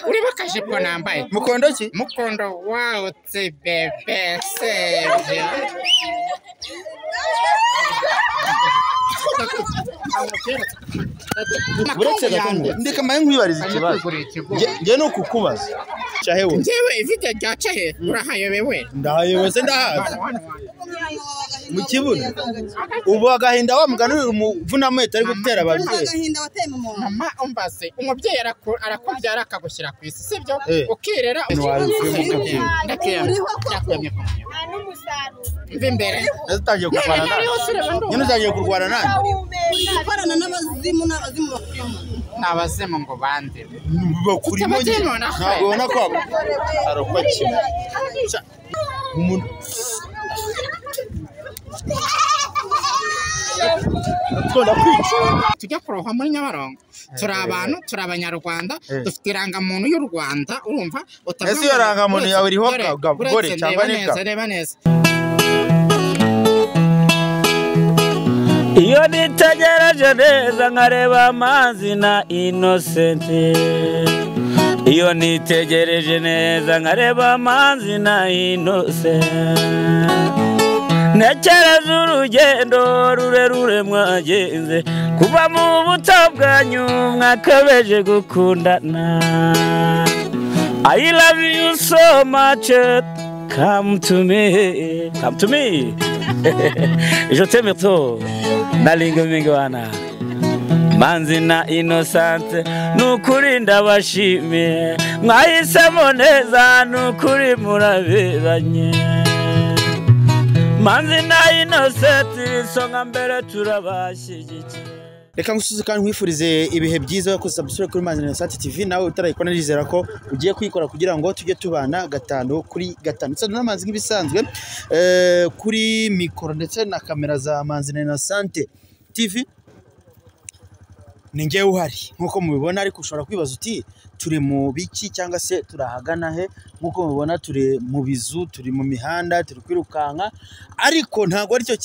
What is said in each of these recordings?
ureba akajipo nambaye mukondo ki mukondo wow bebe sevye uretse gato ndeka maye nkwibariza ikibazo nge no kukubaza cyahewe ngewe ivide ryacahe urahayobewe ndahayobewe se ndahaza mu kibuno ubu agahinda wa mugani umuvuna mwete ari gutera ababyeyi agahinda wateye mu muntu mama umbaze umubyeyi arakubyara akagushyira ku isi sibyo ukirera ndakwiyamye mva imbere utangiye kurwana nyine utangiye kurwana nanjye gukorana n'abazimu bakuyemo n'abazimu ngo bande bakurimo ntabwo ubona ko arokwa kimwe umuntu tujya kuroha muri Nyabarongo turi abantu turi abanyarwanda dufite irangamuntu y'u Rwanda urumva ese iyo rangamuntu yawe iriho gabore cyangwa neka reba neza iyo nitegereje neza nkareba amazi na Innocent iyo nitegereje neza nkareba amazi na Innocent ntekereza urugendo rurerure mwagenze kuva mu buto bwanyu mwakabeje gukundana I love you so much come to me je t'aime trop nalinga mingi wana manzi na Innocent nukuri ndabashimiye mwahisemo neza nukuri muraberanye manzi na Innocent songa mbere turabashyigikiye reka ngusuze kandi nkwifurize ibihe byiza ko subscribe kuri Manzi na Innocent TV nawe utarayikora nizera ko ugiye kwikora kugira ngo tujye tubana gatanu kuri gatanu ndetse n'amanzi nk'ibisanzwe kuri mikoro ndetse na kamera za Manzi na Innocent TV ninge uhari nkuko mubibona ariko ushobora kwibaza uti turi mu biki cyangwa se turahagana he nkuko mubibona turi mu bizu turi mu mihanda turi kwirukanka ariko ntago ari cyo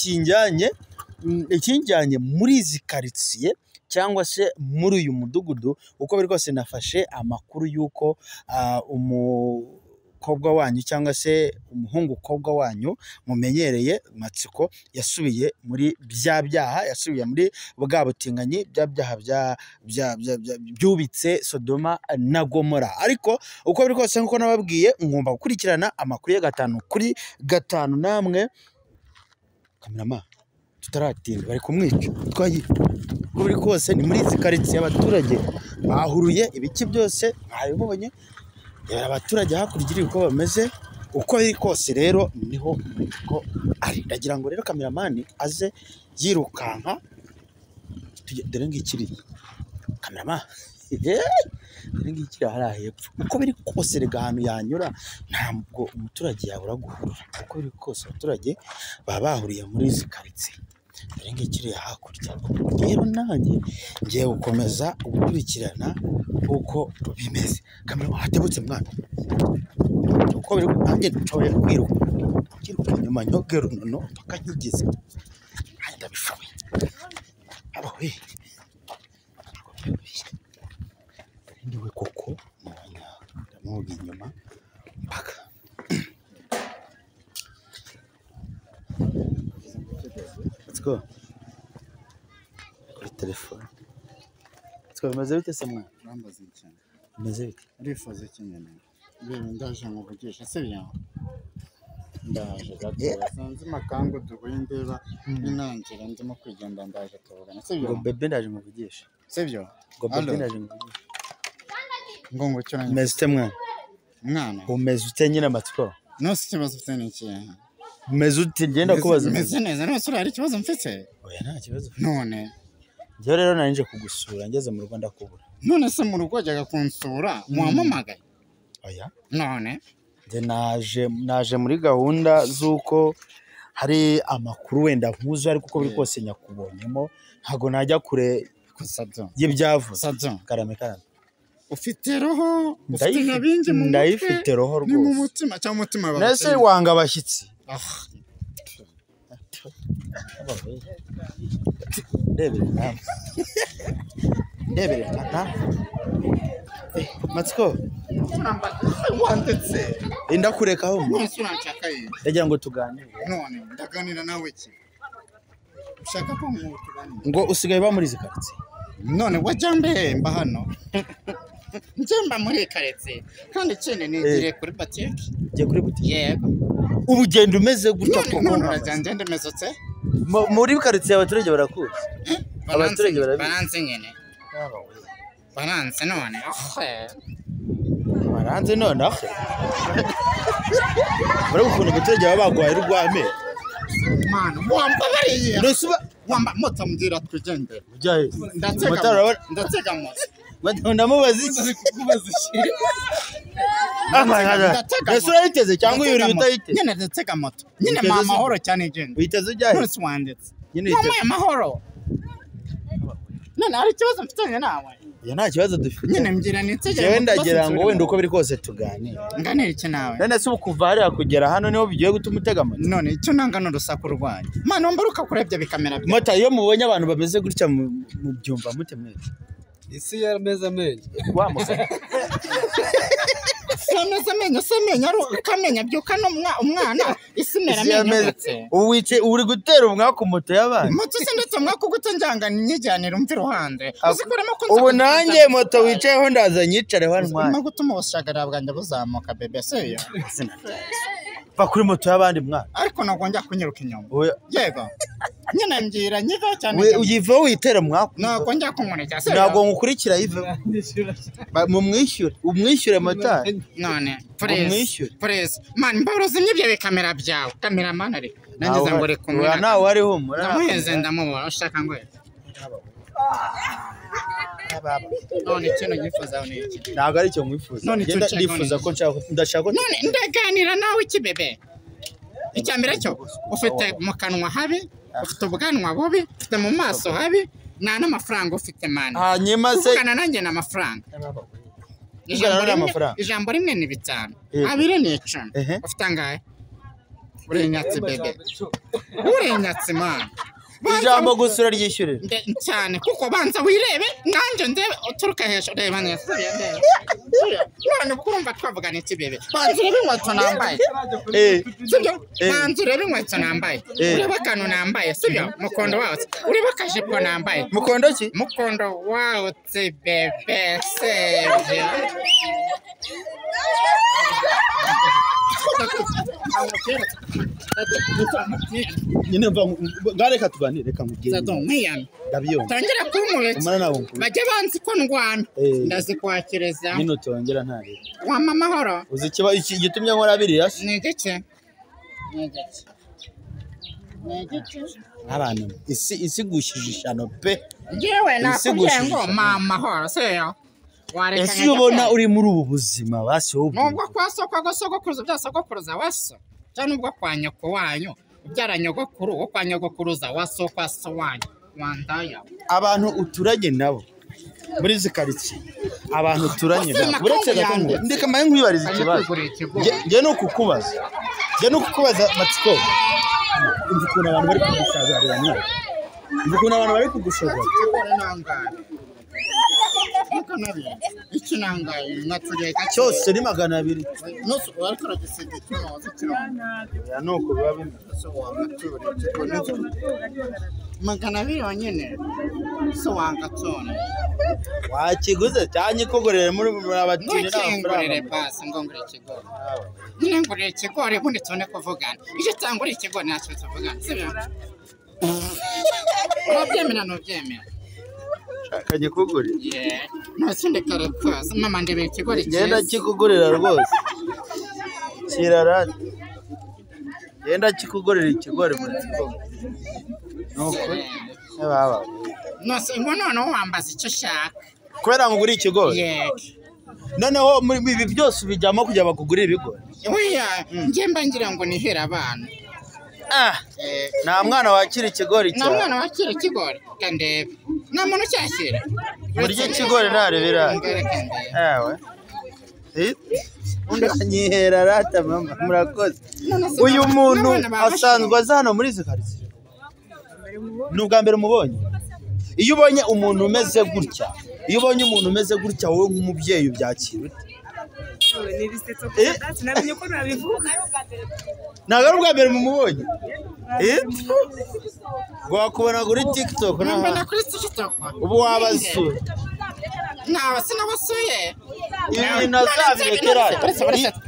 kinjyanye muri izi quartier cyangwa se muri uyu mudugudu uko biri rwose nafashe amakuru yuko umukobwa wanyu cyangwa se umuhungu kobwa wanyu mumenyereye Matsiko yasubiye muri byaha yasubiye muri bwa butinganyi byaha byubitse Sodoma na Gomora ariko uko biri rwose nkuko nababwiye ngomba gukurikirana amakuru ya gatanu kuri gatanu namwe kamerama tutaratinda bari kumwica twayi buri kose ni muri izi quartier y'abaturage bahuruye ibiki byose mwabibonye abaturage hakurikira uko bameze uko biri kose rero niho ko ari ndagira ngo rero kameramani aze yirukanka dore ngikiri kamerama dore ngikiri hari hepfo uko biri kose rega ahantu yanyura ntabwo umuturage yabura guhurura uko biri kose abaturage baba bahuriye muri izi quartier dore ngikiri hakurya rero nanjye ngiye gukomeza gukurikirana uko bimeze kamera hatebutse mwana uko biri nanjye nshoboye kwiruka nyuma nyogero nono paka nkigeze ndabishoboye abawe ndiwe koko ndamuga inyuma paka let's go kuri telefone bimaze bite se mwana bambaze cyane bimaze bite urifuza ikinyene ndaje muvugisha se bya ndaje gato sanze makango dubuye ndeba inangira ndimo kwigenda ndaje tubugana se byo ngo bebe ndaje muvugisha se byo ngo bebe ndaje muvugisha ngo cyane umeze mwana umeze ute nyine Matsiko no si kibazo ufite n'iki umeze ute ngenda kubaza umeze neza no sura hari ikibazo mfite oya nta kibazo none njye rero narinje kugusura ngeze mu Rwanda kubura none se mu rugo ajyaga kunsura muhamamagaye oya none nje naje muri gahunda z'uko hari amakuru wenda nkuzo ariko uko biri kose nyakubonyemo ntago najya kure y'ibyavuze karame ufite roho ufite nabinje mu ndayifite roho rwose ni mu mutima cyangwa umutima wawe nese wanga abashyitsi ndebere nta Matsiko wanditse indakurekaho mwese uranshaka ye ndagira ngo tuganire none ndaganira nawe ki ushaka ko tuganira ngo usigaye ba muri zikaritse none wajambe mba hano njemba muri karetse kandi cyane nigire kuri boutique je kuri boutique yego ubugendo umeze gutya none urajanje ndemezotse muri karetse abaturage barakuzi abaturage baranze nyene baranze none baranze none bari gukunda abaturage babagwaye urwame mana wamba bariye nosuba wamba moto mbwira twigende ujaye ndatega moto ndamubaza iki kubaza iki Nesura yiteze cyangwa yuri utayiteze nyene ndatega moto nyine mama horo cyane igende uyiteze ujaye none wanditse nyine mama horo none ari kibazo mfitanye nawe ya nta kibazo dufite nyine mbwira nitege jewe ndagira ngo wenda uko biri kose tuganire nganira iki nawe none se ukuva hariya kugera hano niho bigiye gutuma utega moto none icyo nangana urusaku rwanyu mana mbaruka kurebya bikamera byo moto iyo mubonye abantu bameze gutya mu byumva mutemeye isi yarameze amenyo wamuka semenya kamenya byuka no umwana isimera amenyo uwice uri gutera umwaka moto y'abandi moto se ndetse umwaka gutanjanga nyijyanira umvi ruhande uzikuramo ko ubu nanjye moto wicayeho ndaza nyicareho ntwari no gutuma ubushagara bwanjye buzamuka bebe seyo va kuri moto y'abandi mwana ariko ntabwo njya kunyiruka inyuma yego nyine mbwira nyiva cyane uyiva witera umwaka ntabwo njya kunkurikira seyo ntabwo ngukurikira yive umwishyure motari none please man mboroze nyibye bikamera byawe kamera man ari nangize ngo reka umwana nawe ari humura ndamuheze ndamubona ushaka ngo none ikintu gifuza ni iki ntabwo ari cyo mwifuza ngenda ndifuza ko ndashaka none ndaganira nawe iki bebe icyambere cyo ufite mu kanwa habi ufite ubwanwa bubi ufite mu maso habi nta n'amafaranga ufite man hanyuma se ukana nanjye n'amafaranga ijambo rimwe ni 5 abiri ni 10 ufite angahe urenyatse bebe urenyatse man ijambo gusura ryishyurira cyane kuko banza wirebe nanjye ndebe uturuka hejuru reba neza none ukumva twavugana iki bebe banza urebe inkweto nambaye sibyo banza urebe inkweto nambaye urebe akantu nambaye sibyo mukondo wawutse urebe akajipo nambaye mukondo ki mukondo wawutse bebe sebyo nyine ngareka tuganire reka mubwire ndabyo tangira kumuretse bajye banzi ko ndwana ndazikwakiriza nyine utongera ntari wa mama horo uzi kiba iki gitumye nkora biriya ni gike abantu isi gushishishano pe yewe nakubwiye ngo mama horo seyo ese ubona uri muri ubu buzima basi wowe nubwo kwa soko gosogokuruza bya sogokuruza waso cyane ubwo kwa nyoko wanyu ubyara nyogokuru wo kwa nyogokuruza waso kwa so wanyu wandaya abantu uturanye nabo muri zikaritsiye abantu uturanye nabo uretse gato ndeka maye nkwibariza ikibazo nge no kukubaza Matsiko umva ukuntu abantu bari kugushagarira mwana umva ukuntu abantu bari kugushagarira ikinangaye nkatureka cyose ni 200 nusu ariko ragisiga kino ya nuko biba bimeze magana 200 wanyene so wangatone wakiguze cyanye kugorere muri abatini n'amafaranga basi ngongore ikigori nyine ngorere ikigori bundi tone kuvugana ije tangura ikigori ntacyo tuvugana sibyo urabyemera n'ubyemera kanye kugurira ntasinde kare kwasa mama ndebe ikigori genda kikugurira rwose kirarati genda kikugurira ikigori Matsiko nuko baba nose ngo noneho wambaza icyo shaka kubera ngo ugure ikigori noneho muri ibi byose bijyamo kujya bakugurira ibigori oya njye mba ngira ngo nihera abana nta mwana wakira ikigori cyane nta mwana wakira ikigori kandebe nta muntu cyakira buryo ikigori narebera ewe undanyihera rata mama murakoze uyu muntu asanzwe aza hano muri zikaritsiye ni ubwa mbere umubonye iyo ubonye umuntu umeze gutya iyo ubonye umuntu umeze gutya wowe nk'umubyeyi ubyakira sinamenye ko nabivuga ntabwo ari ubwa mbere mumubonye ngo wakubona kuri TikTok mbona kuri TikTok ubu wabasura nawe sinabasuye ibi nazabirekera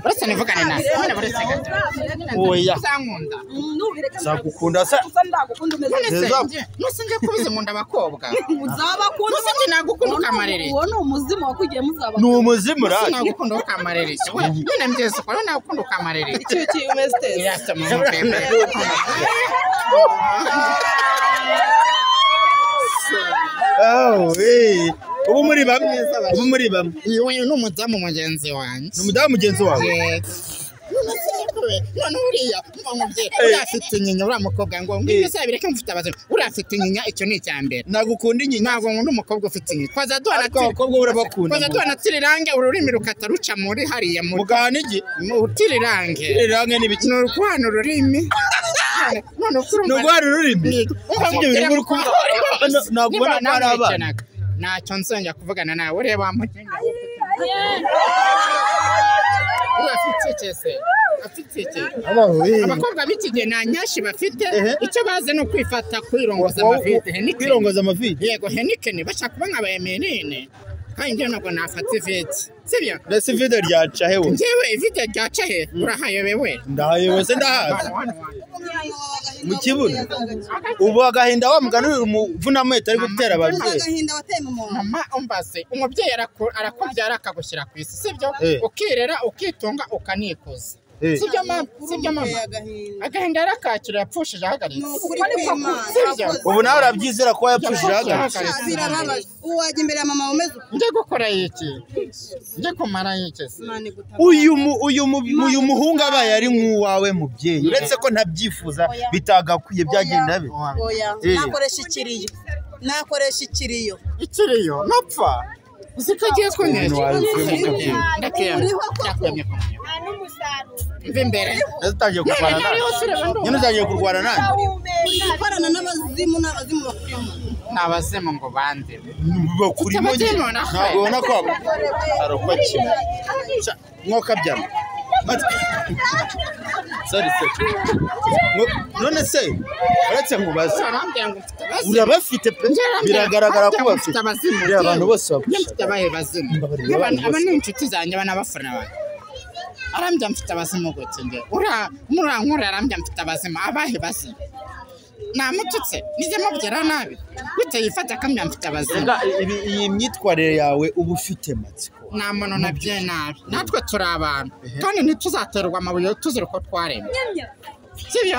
uretse nivugane nawe oya uzankunda zakukunda se nuse ngiye kubiza nkunda abakobwa uzabakunda nuse ngiye nagukunda ukamarere uwo ni umuzimu wakugiye muzaba ni umuzimu nuse rati nagukunda ukamarere nyine mbyeze ko nagukunda ukamarere iki umeze tese irasa mu mpembe ubu muri bamwe uyu ni umudamu mugenzi wanjye ni umudamu mugenzi wawe none uriya mubyeyi urafite inyinya uriya mukobwa ngo ngwino uzabireke mufite abazima urafite inyinya icyo ni icya mbere nagukunda inyinya ntabwo nkunda umukobwa ufite inyinya twaza abakobwa urabakunda twaza duhana tirirange ururimi rukata ruca muri hariya mugahana iki tirirange n'ibiki ni uruhana ururimi none ni uguhana ururimi ibyo bintu uri kuvuga ntabwo ubona ko ari abana ntacyo nzongera kuvugana nawe ureba wamugenga urafite ikese abakobwa b'iki gihe nta nyashi bafite icyo bazi ni ukwifata kwirongoza amavide kwirongoza amavide yego henikeni bashaka kuba nka bayemenine kandi njyewe ntabwo nafata ivide sibyo mbese ivide ryaca hewe njyewe ivide ryaca he urahayobewe ndahayobewe se ndahazi mu kibuno ubu agahinda wa mugani uri umuvunamwete ari gutera ababyeyi agahinda wateye mu muntu mama umbaze umubyeyi arakubyara akagushyira ku isi sibyo ukirera ukitunga ukanikuza sibyo mama agahinda yarakakira yapfushije ahagaritse ubu nawe urabyizera ko yapfushije ahagaritse birababaje uwajya imbere ya mama umeze njye gukora iki njye kumara iki uyu muhungu abaye ari nk'uwawe mubyeyi uretse ko ntabyifuza bitagakwiye byagenda be nakoresha ikiriyo napfa uziko agiye kunesha ndakiyamye mva imbere utangiye kurwana nawe nyine utangiye kurwana nawe gukorana n'abazimu bakuyemo ni abazimu ngo bande bakurimo ntabwo ubona ko hari uko kimwe mwokabyama none se uretse nkubaze urabafite pe biragaragara ko bafite abantu bose bafite abahe bazimu aba ni inshuti zanjye banabafana banjye arambya mfite abazimu gute nge urankura arambya mfite abazimu abahe bazimu namututse nijye mubyara nabi gute yifata akamya mfite abazimu iyi myitwarire yawe uba ufite matsiko nta muntu nabye nabi natwe turi abantu kandi ntituzaterwa amabuye tuzira uko twaremwe sibyo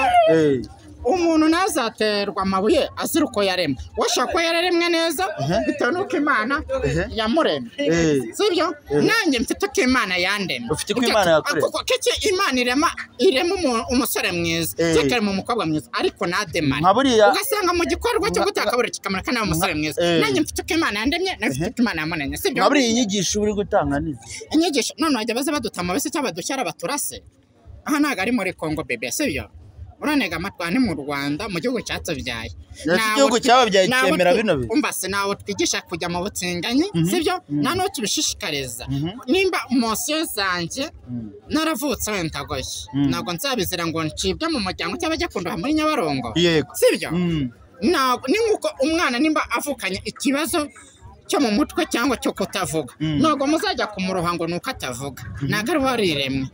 umuntu nazaterwa amabuye azira uko yaremwe washaka ko yaremwe neza bitewe n'uko imana yamuremye sibyo nanjye mfite uko imana yandemye ufite uko imana yakuremye kuko imana irema umusore mwiza cyangwa umukobwa mwiza ariko nademane ugasanga mu gikorwa cyo gutaka kabura kikamurika nawe umusore mwiza nanjye mfite uko imana yandemye nafite uko imana yamuremye sibyo nka buriya inyigisho uri gutanga nizi inyigisho none wajya baza badutama bese cyangwa badushyara baturase aha ntabwo ari muri Kongo bebe sibyo uranega amatwani mu Rwanda mu gihugu cyatubyaye igihugu cyababyaye cyemera bino bintu umbase nawe twigisha kujya mu butinganyi sibyo nano tubishishikariza nimba mosiyo zanjye naravutse wenda goshye ntabwo nzabizira ngo ncibwe mu muryango cyangwa ajya kundoha muri Nyabarongo sibyo ni nkuko umwana nimba avukanye ikibazo cyo mu mutwe cyangwa cyo kutavuga ntabwo muzajya kumuroha ngo nuko atavuga ntabwo ari wariremwe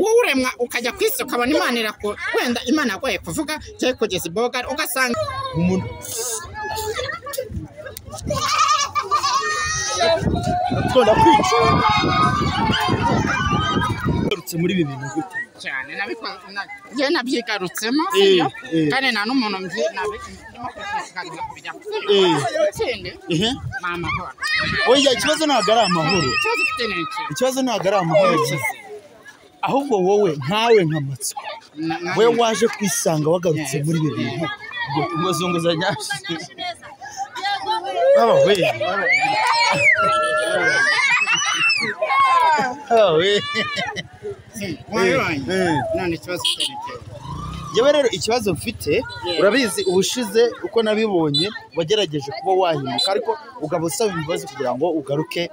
wowe uremwa ukajya ku isi ukabona imana wenda imana yagoye kuvuga cyangwa kugeza iboga ugasanga umuntu akunda kwica muri ibi bintu gute cyane njye nabyigarutsemo kandi nta n'umuntu oya ikibazo ntabwo ari amahoro ikibazo ntabwo ari amahoro ahubwo wowe nkawe nka matsiko we waje kwisanga wagarutse muri ibi bintu ngo zunguzanya none ikibazo cyerekeye yewe rero ikibazo mfite urabizi ubushize uko nabibonye wagerageje kuba wahimuka ariko ugaba usaba imbabazi kugira ngo ugaruke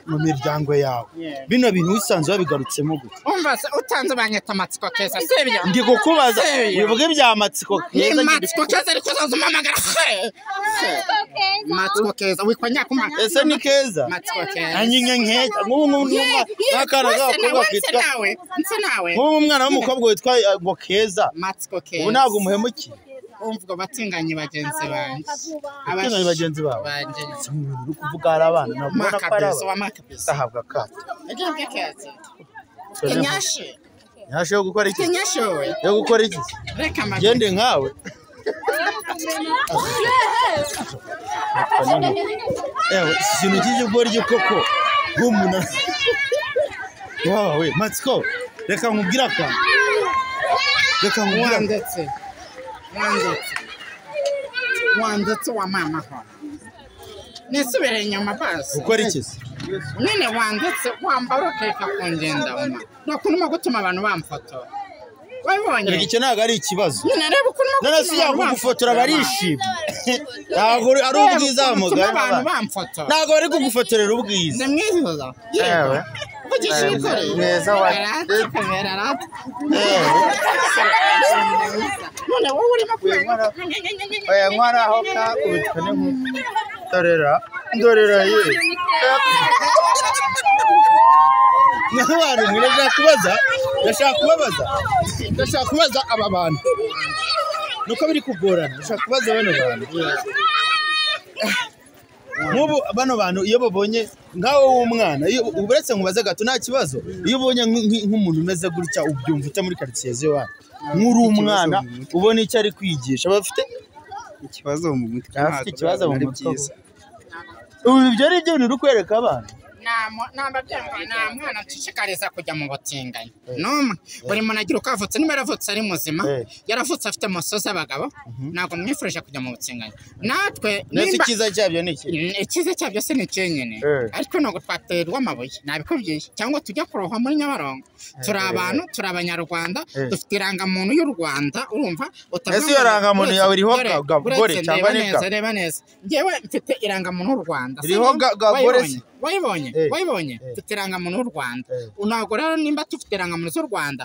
mu miryango yawe bino bintu wisanze wabigarutsemo gute umva se utanze banyeta amatsiko keza sibyo ndi kukubaza wivuge ibya matsiko keza matsiko keza ariko uzazumamagara matsiko keza wikwanya kuma ese ni keza matsiko keza anyinye nkeka nk'ubu n'akana gakobwa kitwa nk'ubu umwana w'umukobwa witwa ngo keza matsiko keza ubu ntabwo umuhemukiye umvuga batinganye bagenzi banjye abatinganye bagenzi bawe banje uri kuvuga hari abana nabona ko ari abana sahabwa kato agiye keza kenyashe nyashe yo gukora iki kenyashe yo gukora iki reka gende nkawe ewe ikintu cy'igikora koko nk'umuntu wawe matsiko reka nkubwira akantu reka nkubwira wandetse wa mama ho nisubire inyuma basi ukora iki nyine wandetse wambara ukeka kungenda uma nakunuma gutuma abantu bamfotora wabibonye reka icyo ntabwo ari ikibazo nyine reba ukuntu narasiya kugufotora barishimye ntabwo ari ubwiza mugabo abantu bamfotora ntabwo bari kugufotorera ubwiza ndamwihuza yewe neza wa none wowe urimo oya nkora aho kakubitwa n'inkuba ndorera ye n'abantu ndashaka kubaza aba bantu nuko biri kugorana ndashaka kubaza bano bantu nk'ubu bano bantu iyo babonye ngawe w'umwana uretse nkubaze gato nta kibazo iyo ubonye nk'umuntu umeze gutya ubyumva ute muri quartier z'iwanyu nk'uri umwana ubona icyo ari kwigisha bafite ikibazo mu mutwe afite ikibazo mu mutwe ubu ibyo ari byo uri kwereka abana namba byanga nta mwana nshishikariza kujya mu butinganyi n'umwe buri muntu agira uko avutse niba yaravutse ari muzima yaravutse afite amasozi abagabo ntabwo mwifurije kujya mu butinganyi natwe nese icyiza cyabyo ni iki icyiza cyabyo se ni cyenyine ariko ntabwo twaterwa amabuye nabikubwiye cyangwa tujya kurohwa muri Nyabarongo turi abantu turi abanyarwanda dufite irangamuntu y'u Rwanda urumva ese iyo rangamuntu yawe iriho gabore cyangwa neka reba neza njyewe mfite irangamuntu y'u Rwanda iriho gabore wayibonye mfite irangamuntu y'u Rwanda ntabwo rero nimba tufite irangamuntu z'u Rwanda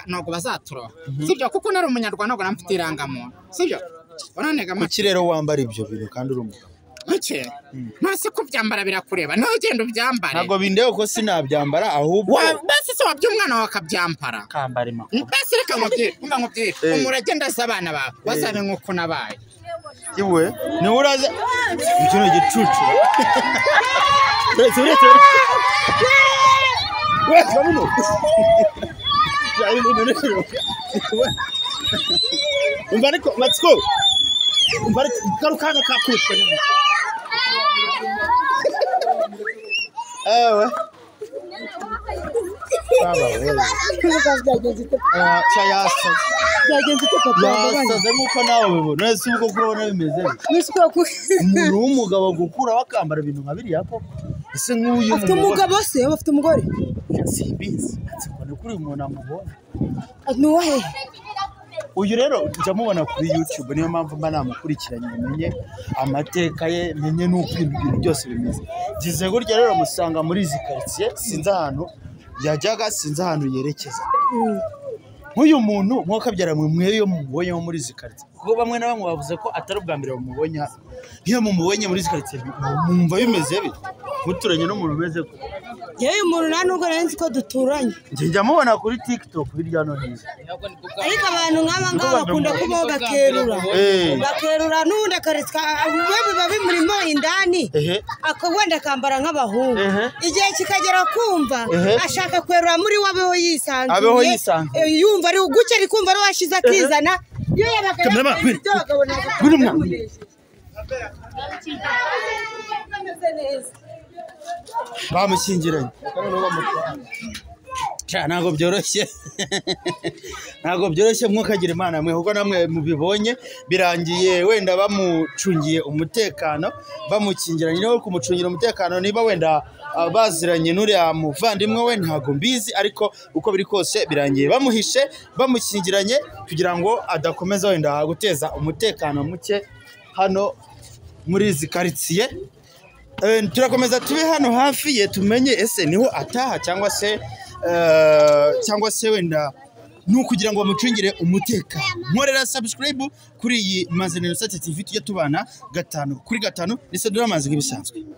ntabwo bazaturoha sibyo kuko nari umunyarwanda ntabwo namfite irangamuntu sibyo uranega kuki rero wambara ibyo bintu kandi uri umugabo Muke ntase ko byambara birakureba naho genda ubyambare ntago bindeo ko sinabyambara ahubwo basi se wabyumwana wakabyambara kambara imako basi reka nkubwire umuragenda z'abana bawe bazabe nkuko nabaye iwe ni uraza ikino gicucu uretse wamuno umva ariko matsiko umva ariko karukana kakutwe ewe baba wewe yasaze nk'uko nawe ubibona ese uko kubona bimeze umuntu w'umugabo gukura bakambara ibintu nka biriya koko ese nk'uyu afite umugabo se afite umugore simbizi nsikone kuri uyu muntu amubona nuwahe uyu rero njya mubona kuri YouTube niyo mpamvu mba namukurikiranye menye amateka ye menye n'uko ibintu byose bimeze gize gutya rero musanga muri izi quartier sinzi ahantu yajyaga sinzi ahantu yerekeza nk'uyu muntu mwakabyara mweyo mubonye muri izi quartier kuko bamwe na bamwe bavuze ko atari ubwa mbere mubonye hano iyo mumubonye muri izi quartier mumva bimeze bite muturanye n'umuntu umeze ko yewe umuntu nta nubwo nzi ko duturanye njya mubona kuri TikTok hirya no hino ariko abantu nk'aba ngaba bakunda kubaho bakerura n'ubundi akaritwa biba bimurimo indani wenda akambara nk'abahungu igihe kikagera kumva ashaka kwerura muri we abeho yisanzuye yumva ari gutya ari kumva ari washize akizana iyo yabaga bamushyingiranye ntabwo byoroshye mwokagira imana mwe kuko namwe mubibonye birangiye wenda bamucungiye umutekano bamukingiranye no kumucungira umutekano niba wenda baziranye n'uriya muvandimwe we ntago mbizi ariko uko biri kose birangiye bamuhishe bamushyingiranye kugira ngo adakomeza wenda guteza umutekano muke hano muri izi karitsiye. Turakomeza tube hano hafi ye tumenye ese niho ataha cyangwa se wenda nukugira ngo bamucungire umutekano. Nkorera subscribe kuri iyi Manzi Innocent TV tujye tubana 5 kuri 5 ndetse duramaze nk'ibisanzwe.